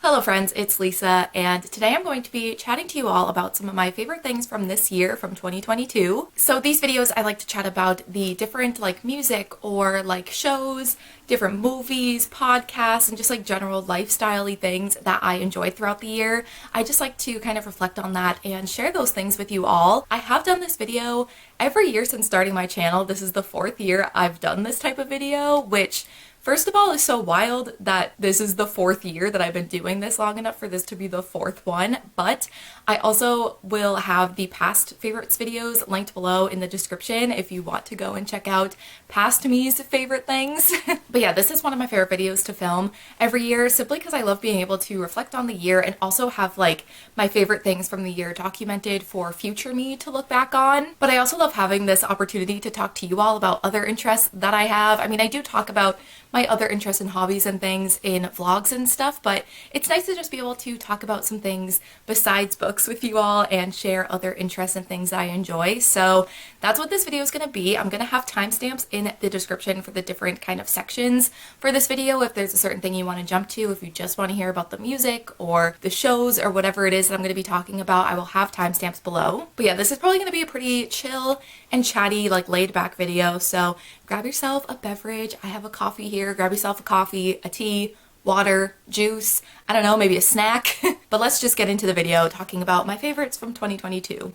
Hello friends, it's Lisa, and today I'm going to be chatting to you all about some of my favorite things from this year, from 2022. So these videos I like to chat about the different music or shows, different movies, podcasts, and just general lifestyle-y things that I enjoyed throughout the year. I just like to kind of reflect on that and share those things with you all. I have done this video every year since starting my channel. This is the 4th year I've done this type of video, which first of all, it's so wild that this is the 4th year that I've been doing this long enough for this to be the 4th one, but I also will have the past favorites videos linked below in the description if you want to go and check out past me's favorite things. But yeah, this is one of my favorite videos to film every year simply because I love being able to reflect on the year and also have my favorite things from the year documented for future me to look back on. But I also love having this opportunity to talk to you all about other interests that I have. I mean, I do talk about my other interests and hobbies and things in vlogs and stuff, but it's nice to just be able to talk about some things besides books with you all and share other interests and things I enjoy. So that's what this video is going to be. I'm going to have timestamps in the description for the different kind of sections for this video if there's a certain thing you want to jump to. If you just want to hear about the music or the shows or whatever it is that I'm going to be talking about, I will have timestamps below. But yeah, this is probably going to be a pretty chill and chatty, laid back video. So grab yourself a beverage. I have a coffee here. Grab yourself a coffee, a tea, water, juice, I don't know, maybe a snack. But let's just get into the video talking about my favorites from 2022.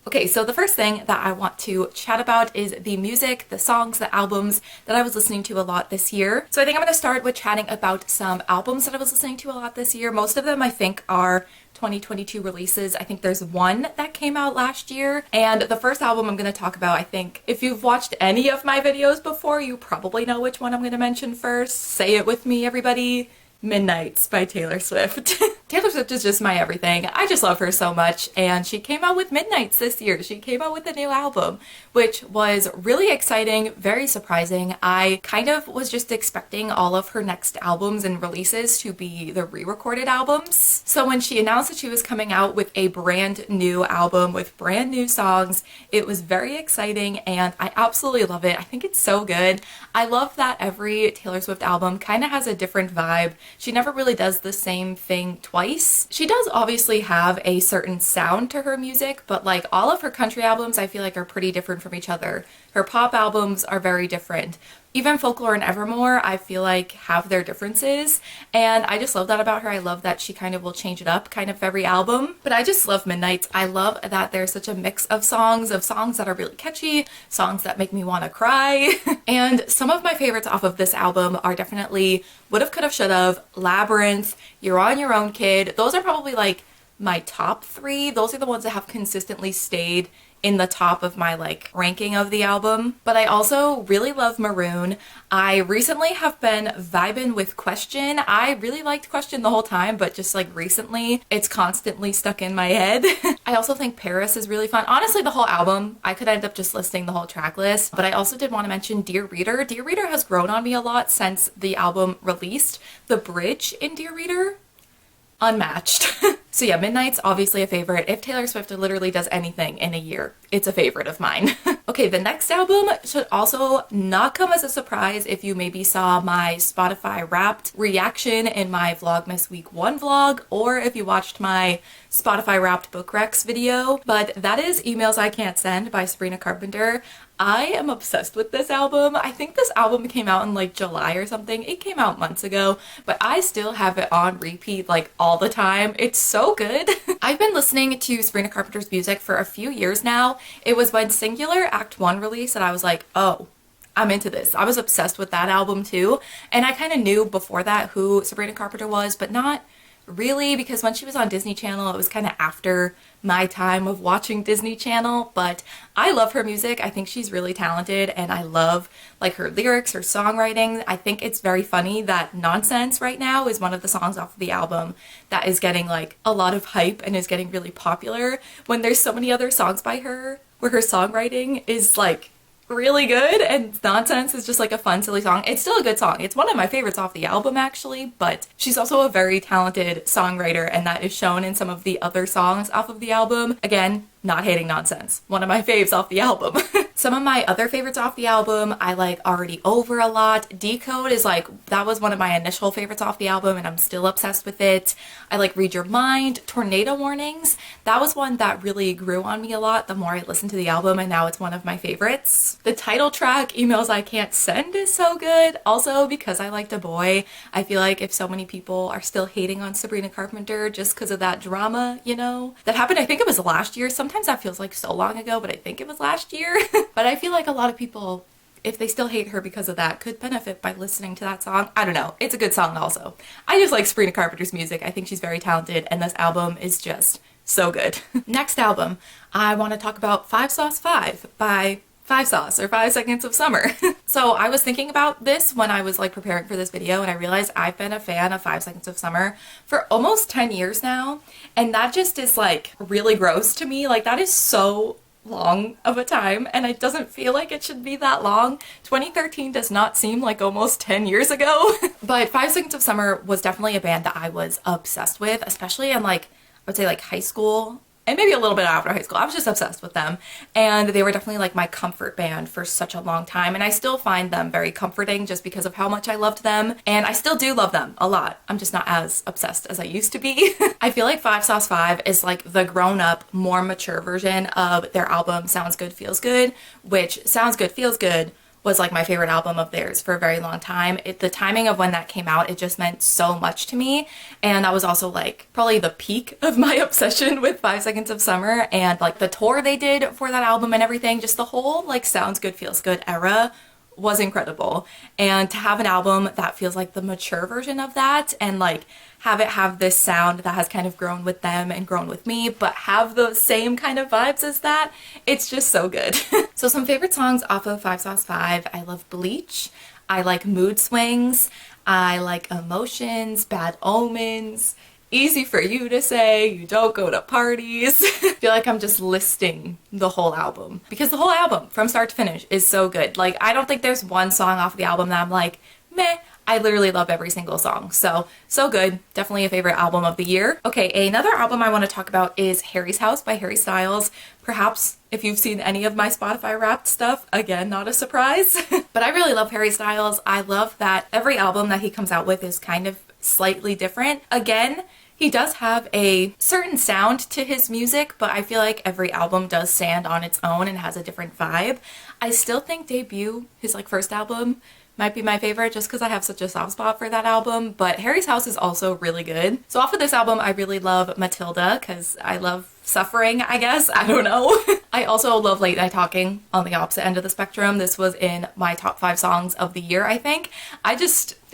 Okay, so the first thing that I want to chat about is the music, the songs, the albums that I was listening to a lot this year. So I think I'm going to start with chatting about some albums that I was listening to a lot this year. Most of them I think are 2022 releases. I think there's one that came out last year. And the first album I'm going to talk about, I think if you've watched any of my videos before, you probably know which one I'm going to mention first. Say it with me, everybody. Midnights by Taylor Swift. Taylor Swift is just my everything. I just love her so much, and she came out with Midnights this year. She came out with a new album, which was really exciting, very surprising. I kind of was just expecting all of her next albums and releases to be the re-recorded albums. So when she announced that she was coming out with a brand new album with brand new songs, it was very exciting, and I absolutely love it. I think it's so good. I love that every Taylor Swift album kind of has a different vibe. She never really does the same thing twice. She does obviously have a certain sound to her music, but all of her country albums I feel like are pretty different from each other. Her pop albums are very different. Even Folklore and Evermore I feel like have their differences, and I just love that about her. I love that she kind of will change it up kind of every album. But I just love Midnights. I love that there's such a mix of songs that are really catchy, songs that make me want to cry. And some of my favorites off of this album are definitely Would've, Could've, Should've, Labyrinth, You're on Your Own Kid. Those are probably my top 3. Those are the ones that have consistently stayed in the top of my ranking of the album. But I also really love Maroon. I recently have been vibing with Question. I really liked Question the whole time, but just recently it's constantly stuck in my head. I also think Paris is really fun. Honestly, the whole album, I could end up just listing the whole track list, but I also did want to mention Dear Reader. Dear Reader has grown on me a lot since the album released. The bridge in Dear Reader, unmatched. So yeah, Midnight's obviously a favorite. If Taylor Swift literally does anything in a year, it's a favorite of mine. Okay, the next album should also not come as a surprise if you maybe saw my Spotify Wrapped reaction in my Vlogmas Week 1 vlog, or if you watched my Spotify Wrapped Book Recs video, but that is Emails I Can't Send by Sabrina Carpenter. I am obsessed with this album. I think this album came out in July or something. It came out months ago, but I still have it on repeat all the time. It's so good. I've been listening to Sabrina Carpenter's music for a few years now. It was when Singular Act 1 released that I was like, oh, I'm into this. I was obsessed with that album too. And I kind of knew before that who Sabrina Carpenter was, but not really, because when she was on Disney Channel, it was kind of after my time of watching Disney Channel. But I love her music. I think she's really talented, and I love her lyrics, her songwriting. I think it's very funny that Nonsense right now is one of the songs off of the album that is getting a lot of hype and is getting really popular, when there's so many other songs by her where her songwriting is really good, and Nonsense is just a fun, silly song. It's still a good song. It's one of my favorites off the album actually, but she's also a very talented songwriter, and that is shown in some of the other songs off of the album. Again, not hating Nonsense. One of my faves off the album. Some of my other favorites off the album, I like Already Over a lot. Decode is like, that was one of my initial favorites off the album and I'm still obsessed with it. I like Read Your Mind. Tornado Warnings, that was one that really grew on me a lot the more I listened to the album, and now it's one of my favorites. The title track, Emails I Can't Send, is so good. Also, Because I Liked a Boy. I feel like if so many people are still hating on Sabrina Carpenter just because of that drama, you know, that happened, I think it was last year. Sometimes that feels like so long ago, but I think it was last year. But I feel like a lot of people, if they still hate her because of that, could benefit by listening to that song. I don't know. It's a good song also. I just like Sabrina Carpenter's music. I think she's very talented and this album is just so good. Next album, I want to talk about 5 Sauce 5 by 5 Sauce, or 5 Seconds of Summer. So I was thinking about this when I was like preparing for this video, and I realized I've been a fan of 5 Seconds of Summer for almost 10 years now, and that just is like really gross to me. Like that is so long of a time, and it doesn't feel like it should be that long. 2013 does not seem like almost 10 years ago. But 5 Seconds of Summer was definitely a band that I was obsessed with, especially in like, I would say like high school and maybe a little bit after high school. I was just obsessed with them, and they were definitely like my comfort band for such a long time, and I still find them very comforting just because of how much I loved them, and I still do love them a lot. I'm just not as obsessed as I used to be. I feel like 5 Sauce 5 is like the grown-up, more mature version of their album Sounds Good Feels Good, which Sounds Good Feels Good was like my favorite album of theirs for a very long time. The timing of when that came out, it just meant so much to me. And that was also like probably the peak of my obsession with 5 Seconds of Summer, and like the tour they did for that album and everything. Just the whole like Sounds Good Feels Good era was incredible. And to have an album that feels like the mature version of that, and like have it have this sound that has kind of grown with them and grown with me, but have those same kind of vibes as that, it's just so good. So some favorite songs off of 5 Sauce 5, I love Bleach, I like Mood Swings, I like Emotions, Bad Omens, Easy for You to Say, You Don't Go to Parties. I feel like I'm just listing the whole album, because the whole album from start to finish is so good. Like I don't think there's one song off the album that I'm like, meh. I literally love every single song. So good. Definitely a favorite album of the year. Okay, another album I want to talk about is Harry's House by Harry Styles. Perhaps if you've seen any of my Spotify Wrapped stuff, again, not a surprise. But I really love Harry Styles. I love that every album that he comes out with is kind of slightly different. Again, he does have a certain sound to his music, but I feel like every album does stand on its own and has a different vibe. I still think Debut, his like first album, might be my favorite just because I have such a soft spot for that album, but Harry's House is also really good. So off of this album, I really love Matilda because I love suffering, I guess. I don't know. I also love Late Night Talking on the opposite end of the spectrum. This was in my top 5 songs of the year, I think.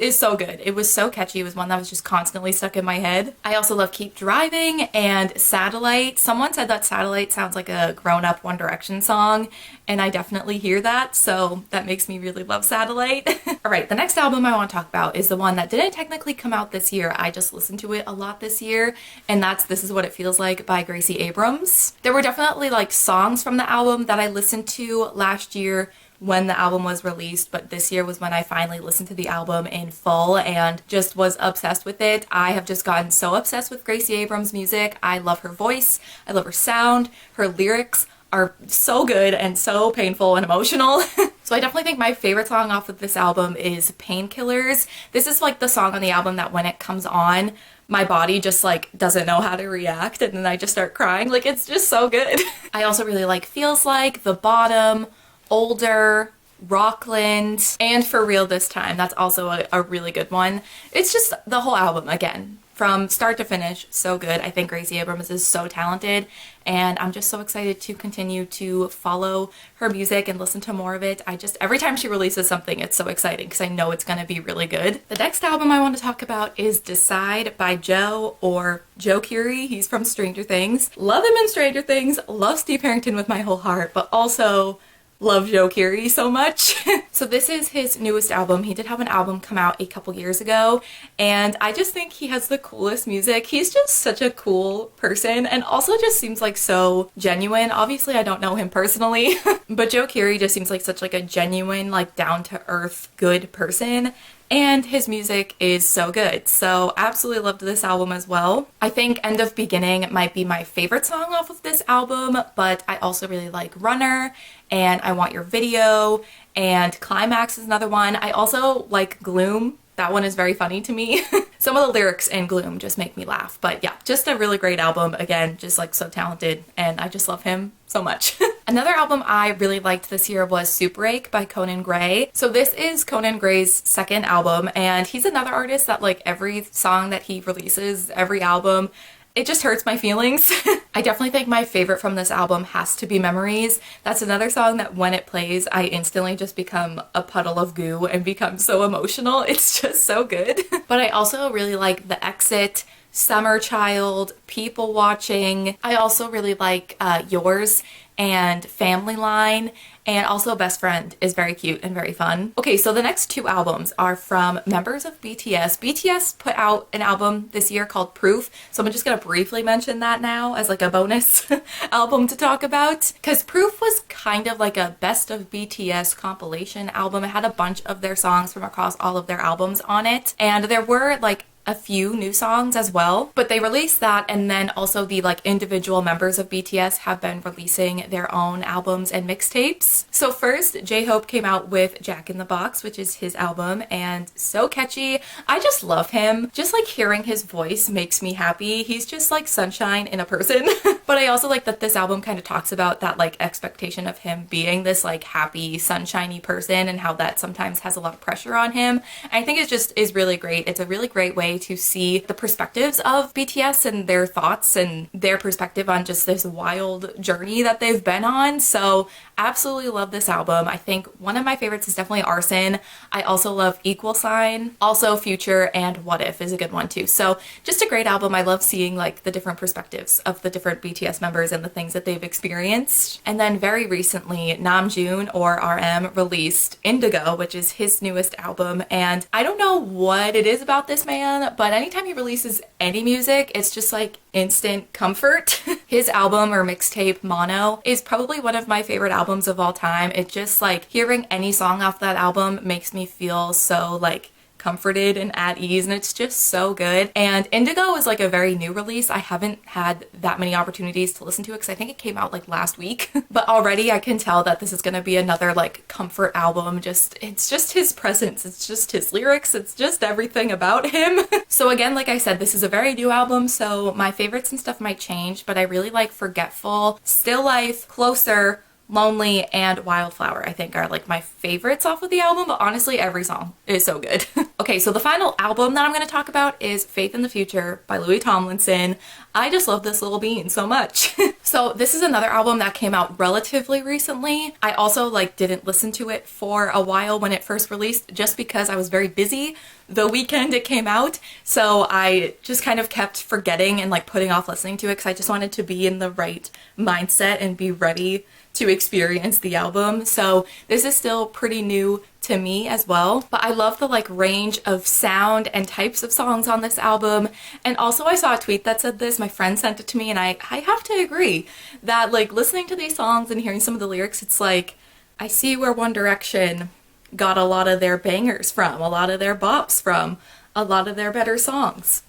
It's so good. It was so catchy. It was one that was just constantly stuck in my head. I also love Keep Driving and Satellite. Someone said that Satellite sounds like a grown-up One Direction song, and I definitely hear that, so that makes me really love Satellite. All right, the next album I want to talk about is the one that didn't technically come out this year. I just listened to it a lot this year, and that's This Is What It Feels Like by Gracie Abrams. There were definitely like songs from the album that I listened to last year when the album was released, but this year was when I finally listened to the album in full and just was obsessed with it. I have just gotten so obsessed with Gracie Abrams' music. I love her voice, I love her sound, her lyrics are so good and so painful and emotional. So I definitely think my favorite song off of this album is Painkillers. This is like the song on the album that when it comes on, my body just like doesn't know how to react, and then I just start crying. Like it's just so good. I also really like Feels Like, The Bottom, Older, Rockland, and For Real This Time. That's also a really good one. It's just the whole album, again, from start to finish, so good. I think Gracie Abrams is so talented, and I'm just so excited to continue to follow her music and listen to more of it. Every time she releases something, it's so exciting because I know it's gonna be really good. The next album I want to talk about is Decide by Joe, or Joe Keery. He's from Stranger Things. Love him in Stranger Things, love Steve Harrington with my whole heart, but also love Joe Keery so much. So this is his newest album. He did have an album come out a couple years ago, and I just think he has the coolest music. He's just such a cool person, and also just seems like so genuine. Obviously I don't know him personally, but Joe Keery just seems like such like a genuine, like down to earth, good person. and his music is so good. So absolutely loved this album as well. I think End of Beginning might be my favorite song off of this album, but I also really like Runner and I Want Your Video, and Climax is another one. I also like Gloom. That one is very funny to me. Some of the lyrics in Gloom just make me laugh. But yeah, just a really great album. Again, just like so talented, and I just love him so much. Another album I really liked this year was Super Ache by Conan Gray. So this is Conan Gray's second album, and he's another artist that like every song that he releases, every album, it just hurts my feelings. I definitely think my favorite from this album has to be Memories. That's another song that when it plays, I instantly just become a puddle of goo and become so emotional. It's just so good. But I also really like The Exit, Summer Child, People Watching. I also really like Yours and Family Line, and also Best Friend is very cute and very fun. Okay, so the next two albums are from members of BTS. BTS put out an album this year called Proof, so I'm just gonna briefly mention that now as like a bonus album to talk about, because Proof was kind of like a best of BTS compilation album. It had a bunch of their songs from across all of their albums on it, and there were like a few new songs as well, but they released that, and then also the like individual members of BTS have been releasing their own albums and mixtapes. So first, J-Hope came out with Jack in the Box, which is his album, and so catchy. I just love him. Just like hearing his voice makes me happy. He's just like sunshine in a person. But I also like that this album kind of talks about that like expectation of him being this like happy, sunshiny person, and how that sometimes has a lot of pressure on him. And I think it just is really great. It's a really great way to see the perspectives of BTS and their thoughts and their perspective on just this wild journey that they've been on. So absolutely love this album. I think one of my favorites is definitely Arson. I also love Equal Sign. Also Future and What If is a good one too. So just a great album. I love seeing like the different perspectives of the different BTS members and the things that they've experienced. And then very recently, Namjoon or RM released Indigo, which is his newest album. And I don't know what it is about this man, but anytime he releases any music, it's just like instant comfort. His album or mixtape Mono is probably one of my favorite albums of all time. It just like hearing any song off that album makes me feel so like comforted and at ease, and it's just so good. And Indigo is like a very new release. I haven't had that many opportunities to listen to it because I think it came out like last week. But already I can tell that this is gonna be another like comfort album. It's just his presence, it's just his lyrics, it's just everything about him. So again, like I said, this is a very new album, so my favorites and stuff might change, but I really like Forgetful, Still Life, Closer, Lonely, and Wildflower, I think are like my favorites off of the album, but honestly every song is so good. Okay, so the final album that I'm going to talk about is Faith in the Future by Louis Tomlinson. I just love this little bean so much. So this is another album that came out relatively recently. I also like didn't listen to it for a while when it first released just because I was very busy the weekend it came out, so I just kind of kept forgetting and like putting off listening to it because I just wanted to be in the right mindset and be ready to experience the album. So this is still pretty new to me as well, but I love the like range of sound and types of songs on this album. And also I saw a tweet that said this, my friend sent it to me, and I have to agree that like listening to these songs and hearing some of the lyrics, it's like I see where One Direction got a lot of their bangers from, a lot of their bops from, a lot of their better songs.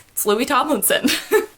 It's Louis Tomlinson.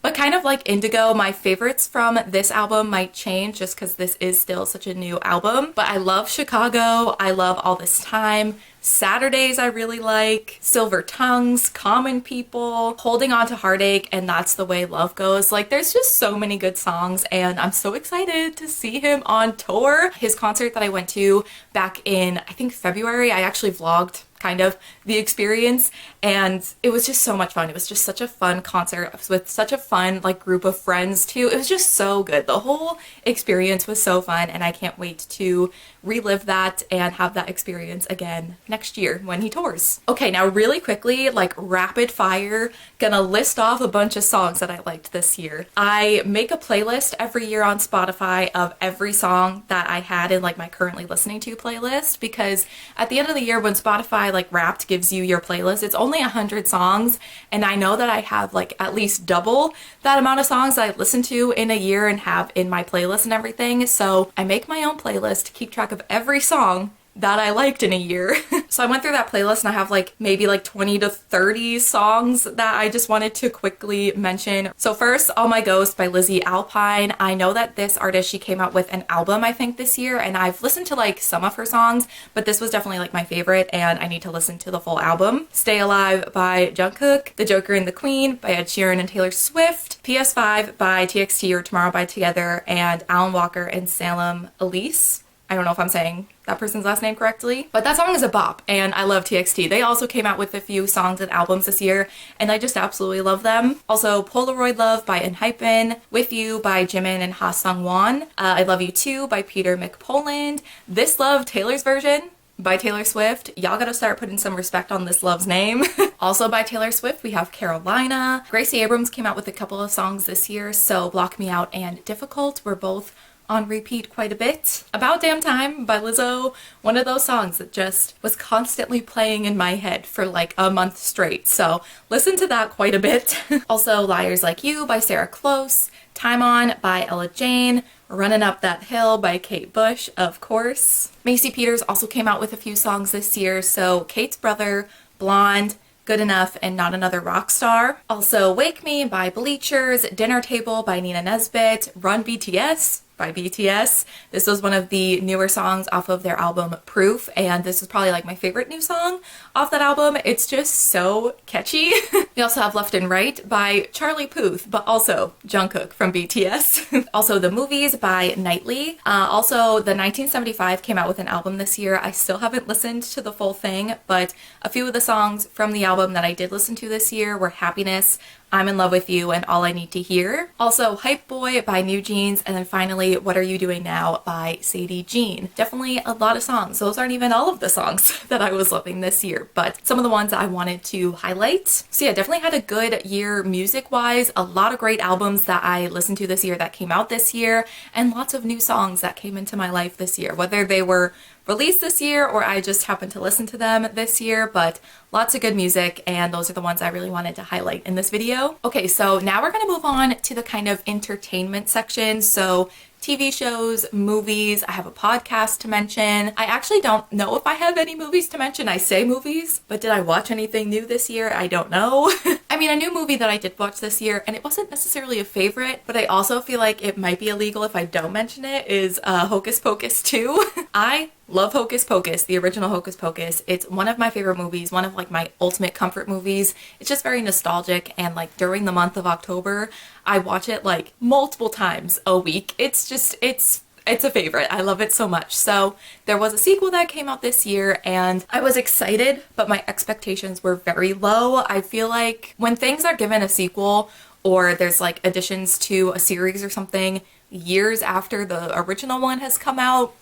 But kind of like Indigo, my favorites from this album might change just because this is still such a new album. But I love Chicago, I love All This Time, Saturdays I really like, Silver Tongues, Common People, Holding On to Heartache, and That's the Way Love Goes. Like there's just so many good songs, and I'm so excited to see him on tour. His concert that I went to back in, I think February, I actually vlogged kind of the experience, and it was just so much fun. It was just such a fun concert with such a fun like group of friends too. It was just so good. The whole experience was so fun, and I can't wait to relive that and have that experience again next year when he tours. Okay, now really quickly, like rapid fire, gonna list off a bunch of songs that I liked this year. I make a playlist every year on Spotify of every song that I had in like my currently listening to playlist, because at the end of the year when Spotify like Wrapped gives you your playlist, it's only 100 songs, and I know that I have like at least double that amount of songs that I listen to in a year and have in my playlist and everything. So I make my own playlist to keep track of every song that I liked in a year. So I went through that playlist and I have like maybe like 20 to 30 songs that I just wanted to quickly mention. So first, All My Ghost by Lizzie Alpine. I know that this artist, she came out with an album I think this year, and I've listened to like some of her songs, but this was definitely like my favorite and I need to listen to the full album. Stay Alive by Jungkook. The Joker and the Queen by Ed Sheeran and Taylor Swift. PS5 by TXT or Tomorrow by Together, and Alan Walker and Salem Elise. I don't know if I'm saying that person's last name correctly, but that song is a bop and I love TXT. They also came out with a few songs and albums this year and I just absolutely love them. Also Polaroid Love by Enhypen, With You by Jimin and Ha Sung-won, I Love You Too by Peter McPoland, This Love, Taylor's version by Taylor Swift. Y'all gotta start putting some respect on This Love's name. Also by Taylor Swift, we have Carolina. Gracie Abrams came out with a couple of songs this year, so Block Me Out and Difficult were both on repeat quite a bit. About Damn Time by Lizzo, one of those songs that just was constantly playing in my head for like a month straight, so listen to that quite a bit. Also Liars Like You by Sarah Close, Time On by Ella Jane, Running Up That Hill by Kate Bush, of course. Macy Peters also came out with a few songs this year, so Kate's Brother, Blonde, Good Enough, and Not Another Rock Star. Also Wake Me by Bleachers, Dinner Table by Nina Nesbitt, Run BTS by BTS. This was one of the newer songs off of their album Proof, and this is probably like my favorite new song off that album. It's just so catchy. We also have Left and Right by Charlie Puth, but also Jungkook from BTS. Also The Movies by Knightley. Also The 1975 came out with an album this year. I still haven't listened to the full thing, but a few of the songs from the album that I did listen to this year were Happiness, I'm in Love with You, and All I Need to Hear. Also Hype Boy by New Jeans, and then finally What Are You Doing Now by Sadie Jean. Definitely a lot of songs. Those aren't even all of the songs that I was loving this year, but some of the ones I wanted to highlight. So yeah, definitely had a good year music-wise. A lot of great albums that I listened to this year that came out this year, and lots of new songs that came into my life this year, whether they were released this year or I just happened to listen to them this year, but lots of good music, and those are the ones I really wanted to highlight in this video. Okay, so now we're gonna move on to the kind of entertainment section. So TV shows, movies, I have a podcast to mention. I actually don't know if I have any movies to mention. I say movies, but did I watch anything new this year? I don't know. I mean, a new movie that I did watch this year, and it wasn't necessarily a favorite, but I also feel like it might be illegal if I don't mention it, is Hocus Pocus 2. I love Hocus Pocus, the original Hocus Pocus. It's one of my favorite movies, one of like my ultimate comfort movies. It's just very nostalgic, and like during the month of October, I watch it like multiple times a week. It's a favorite. I love it so much. So there was a sequel that came out this year and I was excited, but my expectations were very low. I feel like when things are given a sequel or there's like additions to a series or something years after the original one has come out,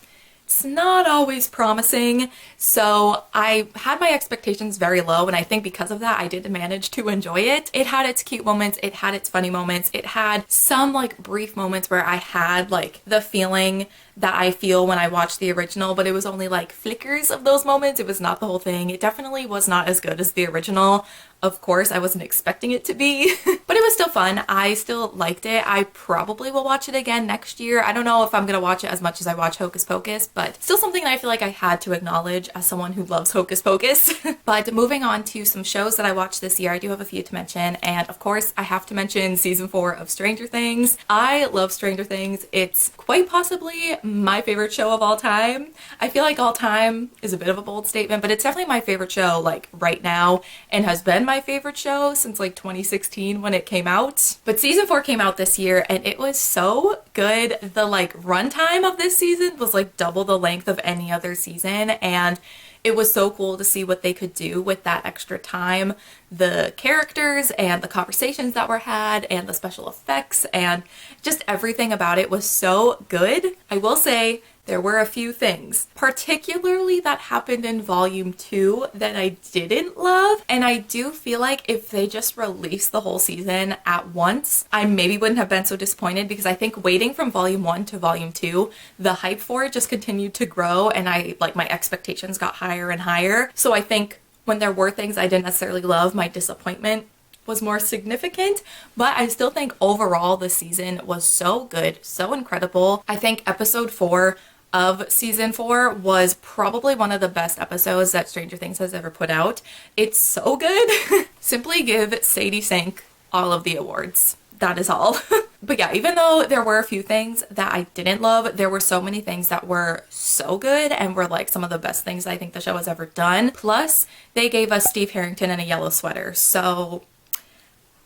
it's not always promising. So I had my expectations very low, and I think because of that I did manage to enjoy it. It had its cute moments, it had its funny moments, it had some like brief moments where I had like the feeling that I feel when I watch the original, but it was only like flickers of those moments. It was not the whole thing. It definitely was not as good as the original. Of course, I wasn't expecting it to be, but it was still fun. I still liked it. I probably will watch it again next year. I don't know if I'm gonna watch it as much as I watch Hocus Pocus, but still something that I feel like I had to acknowledge as someone who loves Hocus Pocus. But moving on to some shows that I watched this year, I do have a few to mention, and of course I have to mention season 4 of Stranger Things. I love Stranger Things. It's quite possibly my favorite show of all time. I feel like all time is a bit of a bold statement, but it's definitely my favorite show like right now, and has been my favorite show since like 2016 when it came out. But season 4 came out this year and it was so good. The like runtime of this season was like double the length of any other season, and it was so cool to see what they could do with that extra time. The characters and the conversations that were had and the special effects and just everything about it was so good. I will say there were a few things, particularly that happened in volume 2, that I didn't love. And I do feel like if they just released the whole season at once, I maybe wouldn't have been so disappointed, because I think waiting from volume 1 to volume 2, the hype for it just continued to grow and my expectations got higher and higher. So I think when there were things I didn't necessarily love, my disappointment was more significant, but I still think overall the season was so good, so incredible. I think episode 4 of season 4 was probably one of the best episodes that Stranger Things has ever put out. It's so good. Simply give Sadie Sink all of the awards. That is all. But yeah, even though there were a few things that I didn't love, there were so many things that were so good and were like some of the best things I think the show has ever done. Plus, they gave us Steve Harrington in a yellow sweater, so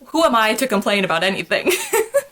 who am I to complain about anything?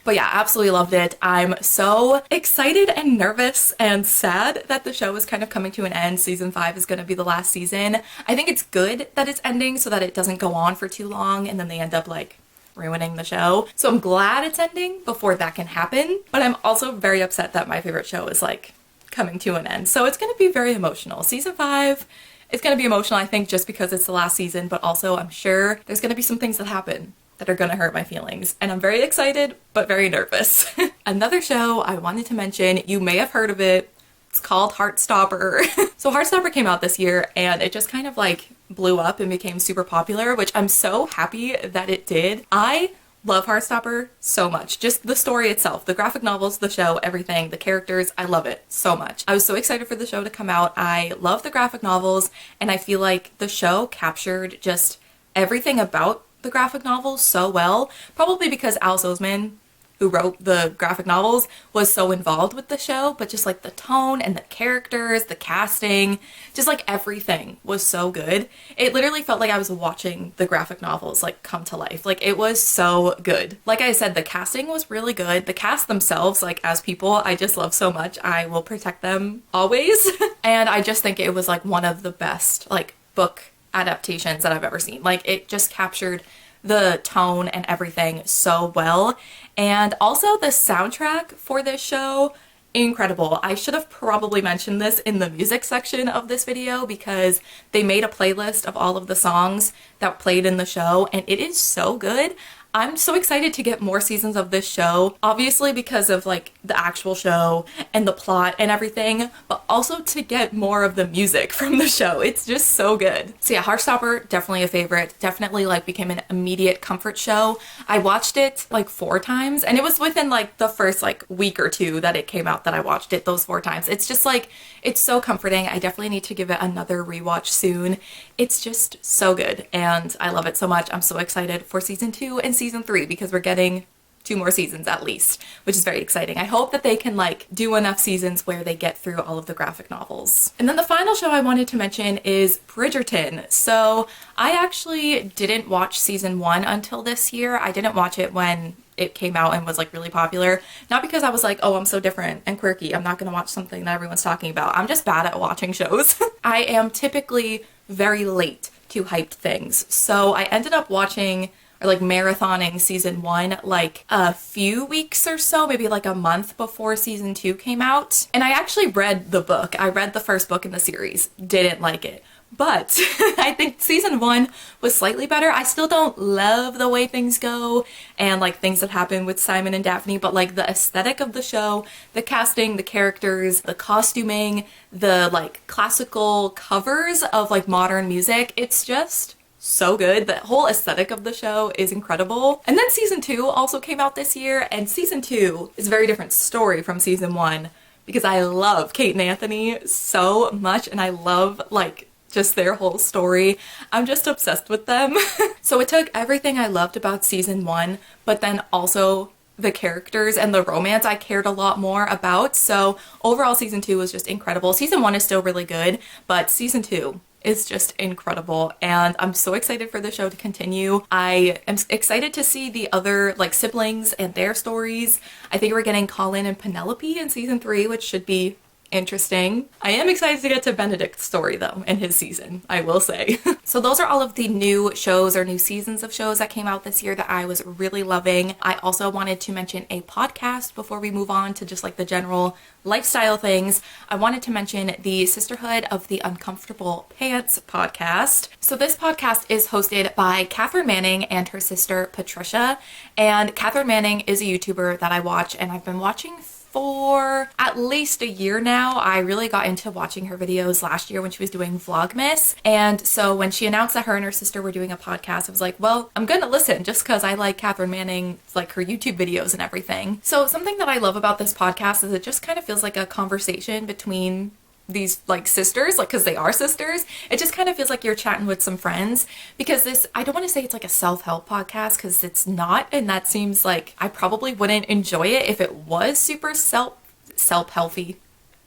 But yeah, absolutely loved it. I'm so excited and nervous and sad that the show is kind of coming to an end. Season 5 is going to be the last season. I think it's good that it's ending so that it doesn't go on for too long and then they end up like ruining the show. So I'm glad it's ending before that can happen. But I'm also very upset that my favorite show is like coming to an end. So it's going to be very emotional. Season 5 is going to be emotional, I think, just because it's the last season, but also I'm sure there's going to be some things that happen that are gonna hurt my feelings. And I'm very excited, but very nervous. Another show I wanted to mention, you may have heard of it. It's called Heartstopper. So Heartstopper came out this year and it just kind of like blew up and became super popular, which I'm so happy that it did. I love Heartstopper so much. Just the story itself, the graphic novels, the show, everything, the characters, I love it so much. I was so excited for the show to come out. I love the graphic novels and I feel like the show captured just everything about the graphic novels so well, probably because Alice Oseman, who wrote the graphic novels, was so involved with the show, but just like the tone and the characters, the casting, just like everything was so good. It literally felt like I was watching the graphic novels like come to life. Like it was so good. Like I said, the casting was really good. The cast themselves, like as people, I just love so much. I will protect them always. And I just think it was like one of the best like book adaptations that I've ever seen. Like it just captured the tone and everything so well. And also the soundtrack for this show, incredible. I should have probably mentioned this in the music section of this video because they made a playlist of all of the songs that played in the show and it is so good. I'm so excited to get more seasons of this show, obviously because of like the actual show and the plot and everything, but also to get more of the music from the show. It's just so good. So yeah, Heartstopper, definitely a favorite. Definitely like became an immediate comfort show. I watched it like 4 times and it was within like the first like week or 2 that it came out that I watched it those 4 times. It's just like, it's so comforting. I definitely need to give it another rewatch soon. It's just so good and I love it so much. I'm so excited for season 2 and season 3 because we're getting 2 more seasons at least, which is very exciting. I hope that they can like do enough seasons where they get through all of the graphic novels. And then the final show I wanted to mention is Bridgerton. So I actually didn't watch season 1 until this year. I didn't watch it when it came out and was like really popular. Not because I was like, oh, I'm so different and quirky, I'm not gonna watch something that everyone's talking about. I'm just bad at watching shows. I am typically very late to hyped things. So I ended up watching or like marathoning season 1 like a few weeks or so, maybe like a month before season 2 came out. And I actually read the book. I read the first book in the series, didn't like it. But I think season 1 was slightly better. I still don't love the way things go and like things that happen with Simon and Daphne, but like the aesthetic of the show, the casting, the characters, the costuming, the like classical covers of like modern music, it's just so good. The whole aesthetic of the show is incredible. And then season 2 also came out this year, and season 2 is a very different story from season 1 because I love Kate and Anthony so much and I love like just their whole story. I'm just obsessed with them. So it took everything I loved about season 1, but then also the characters and the romance I cared a lot more about. So overall season 2 was just incredible. Season 1 is still really good, but season 2 is just incredible and I'm so excited for the show to continue. I am excited to see the other like siblings and their stories. I think we're getting Colin and Penelope in season 3, which should be interesting. I am excited to get to Benedict's story though in his season, I will say. So those are all of the new shows or new seasons of shows that came out this year that I was really loving. I also wanted to mention a podcast before we move on to just like the general lifestyle things. I wanted to mention the Sisterhood of the Uncomfortable Pants podcast. So this podcast is hosted by Catherine Manning and her sister Patricia. And Catherine Manning is a YouTuber that I watch and I've been watching for at least a year now. I really got into watching her videos last year when she was doing Vlogmas. And so when she announced that her and her sister were doing a podcast, I was like, well, I'm gonna listen just because I like Catherine Manning, like her YouTube videos and everything. So something that I love about this podcast is it just kind of feels like a conversation between these like sisters, like because they are sisters. It just kind of feels like you're chatting with some friends, because this, I don't want to say it's like a self-help podcast because it's not, and that seems like I probably wouldn't enjoy it if it was super self-helpy.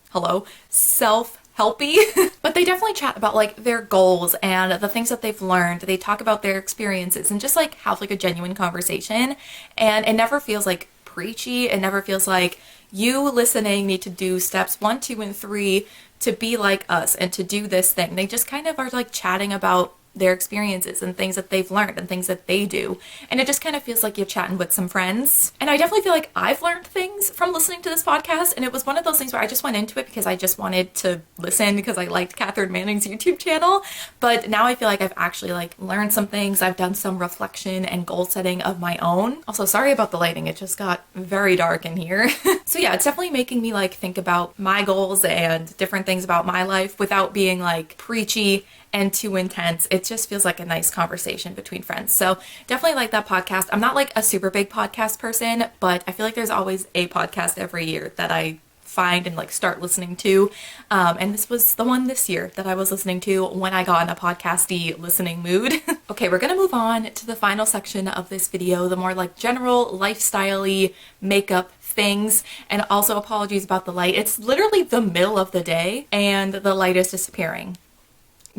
Hello? Self-helpy. But they definitely chat about like their goals and the things that they've learned. They talk about their experiences and just like have like a genuine conversation, and it never feels like preachy. It never feels like you listening need to do steps 1, 2, and 3 to be like us and to do this thing. They just kind of are like chatting about their experiences and things that they've learned and things that they do. And it just kind of feels like you're chatting with some friends. And I definitely feel like I've learned things from listening to this podcast. And it was one of those things where I just went into it because I just wanted to listen because I liked Catherine Manning's YouTube channel. But now I feel like I've actually like learned some things. I've done some reflection and goal setting of my own. Also, sorry about the lighting. It just got very dark in here. So yeah, it's definitely making me like think about my goals and different things about my life without being like preachy and too intense. It just feels like a nice conversation between friends. So definitely like that podcast. I'm not like a super big podcast person, but I feel like there's always a podcast every year that I find and like start listening to. And this was the one this year that I was listening to when I got in a podcasty listening mood. Okay, we're gonna move on to the final section of this video, the more like general lifestyle-y makeup things. And also apologies about the light. It's literally the middle of the day and the light is disappearing.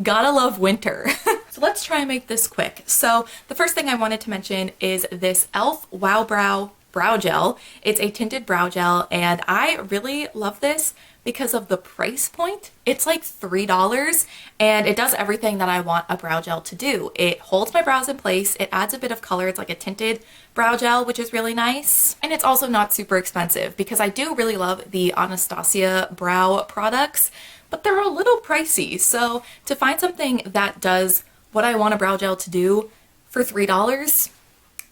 Gotta love winter. So let's try and make this quick. So the first thing I wanted to mention is this e.l.f. Wow Brow Brow Gel. It's a tinted brow gel and I really love this because of the price point. It's like $3 and it does everything that I want a brow gel to do. It holds my brows in place, it adds a bit of color, it's like a tinted brow gel, which is really nice. And it's also not super expensive because I do really love the Anastasia brow products, but they're a little pricey. So to find something that does what I want a brow gel to do for $3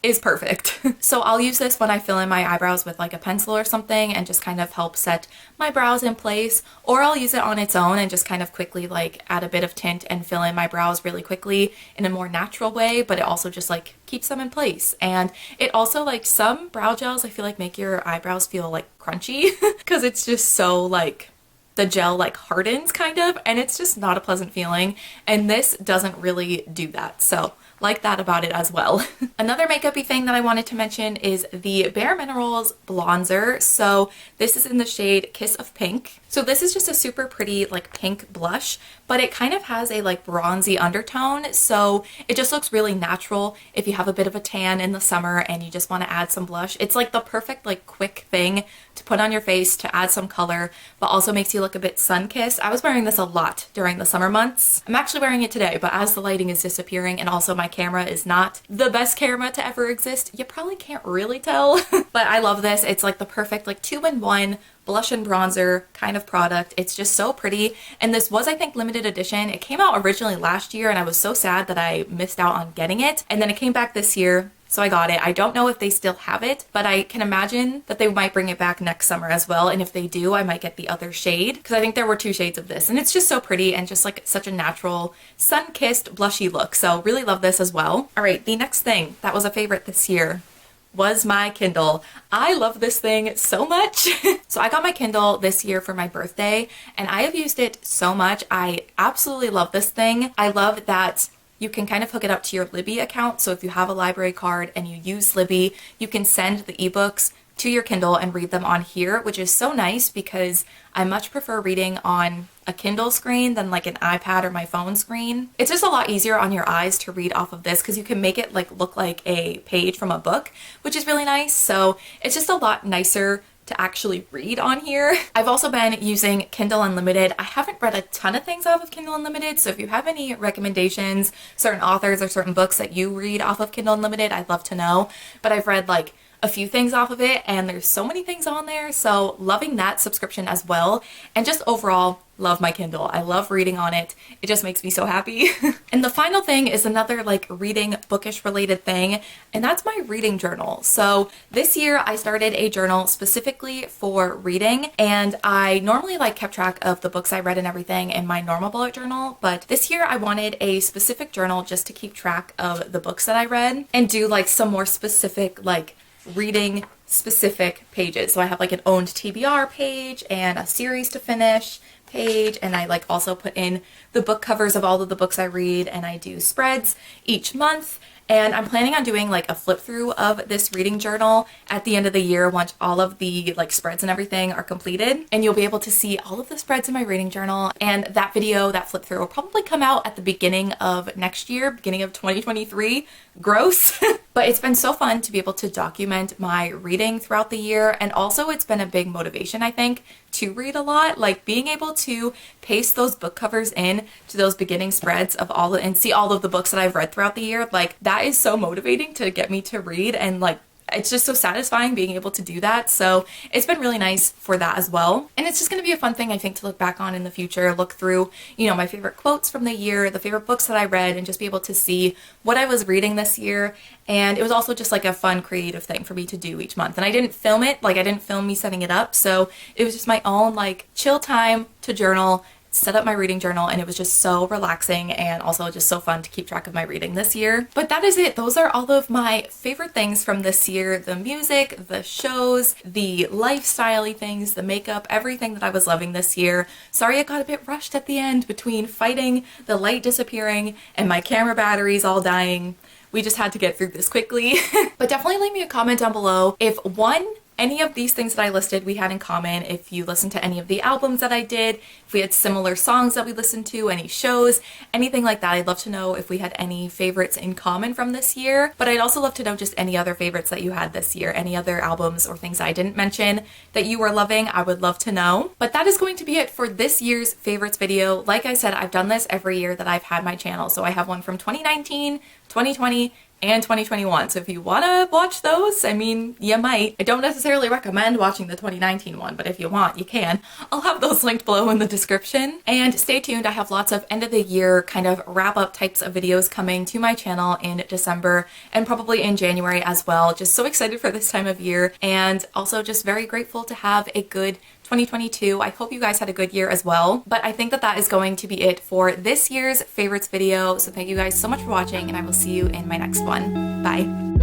is perfect. So I'll use this when I fill in my eyebrows with like a pencil or something and just kind of help set my brows in place, or I'll use it on its own and just kind of quickly like add a bit of tint and fill in my brows really quickly in a more natural way, but it also just like keeps them in place. And it also, like, some brow gels I feel like make your eyebrows feel like crunchy because it's just so like the gel like hardens kind of, and it's just not a pleasant feeling, and this doesn't really do that. So like that about it as well. Another makeup-y thing that I wanted to mention is the Bare Minerals bronzer. So this is in the shade Kiss of Pink. So this is just a super pretty like pink blush, but it kind of has a like bronzy undertone, so it just looks really natural if you have a bit of a tan in the summer and you just want to add some blush. It's like the perfect like quick thing to put on your face to add some color, but also makes you look a bit sun-kissed. I was wearing this a lot during the summer months. I'm actually wearing it today, but as the lighting is disappearing and also my camera is not the best camera to ever exist, you probably can't really tell. But I love this. It's like the perfect like 2-in-1 blush and bronzer kind of product. It's just so pretty, and this was, I think, limited edition. It came out originally last year and I was so sad that I missed out on getting it, and then it came back this year, so I got it. I don't know if they still have it, but I can imagine that they might bring it back next summer as well, and if they do, I might get the other shade because I think there were 2 shades of this, and it's just so pretty and just like such a natural sun-kissed blushy look. So really love this as well. All right, the next thing that was a favorite this year was my Kindle. I love this thing so much. So I got my Kindle this year for my birthday and I have used it so much. I absolutely love this thing. I love that you can kind of hook it up to your Libby account. So if you have a library card and you use Libby, you can send the ebooks to your Kindle and read them on here, which is so nice because I much prefer reading on a Kindle screen than like an iPad or my phone screen. It's just a lot easier on your eyes to read off of this because you can make it like look like a page from a book, which is really nice. So it's just a lot nicer to actually read on here. I've also been using Kindle Unlimited. I haven't read a ton of things off of Kindle Unlimited, so if you have any recommendations, certain authors or certain books that you read off of Kindle Unlimited, I'd love to know. But I've read like a few things off of it, and there's so many things on there. So loving that subscription as well. And just overall, love my Kindle. I love reading on it. It just makes me so happy. And the final thing is another like reading bookish related thing, and that's my reading journal. So this year I started a journal specifically for reading, and I normally like kept track of the books I read and everything in my normal bullet journal, but this year I wanted a specific journal just to keep track of the books that I read and do like some more specific like reading specific pages. So I have like an owned TBR page and a series to finish page, and I like also put in the book covers of all of the books I read, and I do spreads each month. And I'm planning on doing like a flip through of this reading journal at the end of the year once all of the like spreads and everything are completed. And you'll be able to see all of the spreads in my reading journal. And that video, that flip through, will probably come out at the beginning of next year, beginning of 2023. Gross. But it's been so fun to be able to document my reading throughout the year. And also it's been a big motivation, I think, to read a lot. Like being able to paste those book covers in to those beginning spreads of all and see all of the books that I've read throughout the year. Like that is so motivating to get me to read, and like it's just so satisfying being able to do that. So it's been really nice for that as well. And it's just going to be a fun thing, I think, to look back on in the future, look through, you know, my favorite quotes from the year, the favorite books that I read, and just be able to see what I was reading this year. And it was also just like a fun creative thing for me to do each month. And I didn't film it, like I didn't film me setting it up. So it was just my own like chill time to journal, set up my reading journal, and it was just so relaxing and also just so fun to keep track of my reading this year. But that is it. Those are all of my favorite things from this year. The music, the shows, the lifestyle-y things, the makeup, everything that I was loving this year. Sorry I got a bit rushed at the end between fighting the light disappearing and my camera batteries all dying. We just had to get through this quickly. But definitely leave me a comment down below if any of these things that I listed we had in common, if you listened to any of the albums that I did, if we had similar songs that we listened to, any shows, anything like that. I'd love to know if we had any favorites in common from this year, but I'd also love to know just any other favorites that you had this year, any other albums or things I didn't mention that you were loving. I would love to know. But that is going to be it for this year's favorites video. Like I said, I've done this every year that I've had my channel. So I have one from 2019, 2020, and 2021. So if you want to watch those, I mean, you might. I don't necessarily recommend watching the 2019 one, but if you want, you can. I'll have those linked below in the description. And stay tuned. I have lots of end of the year kind of wrap up types of videos coming to my channel in December and probably in January as well. Just so excited for this time of year, and also just very grateful to have a good 2022. I hope you guys had a good year as well. But I think that that is going to be it for this year's favorites video. So thank you guys so much for watching, and I will see you in my next one. Bye.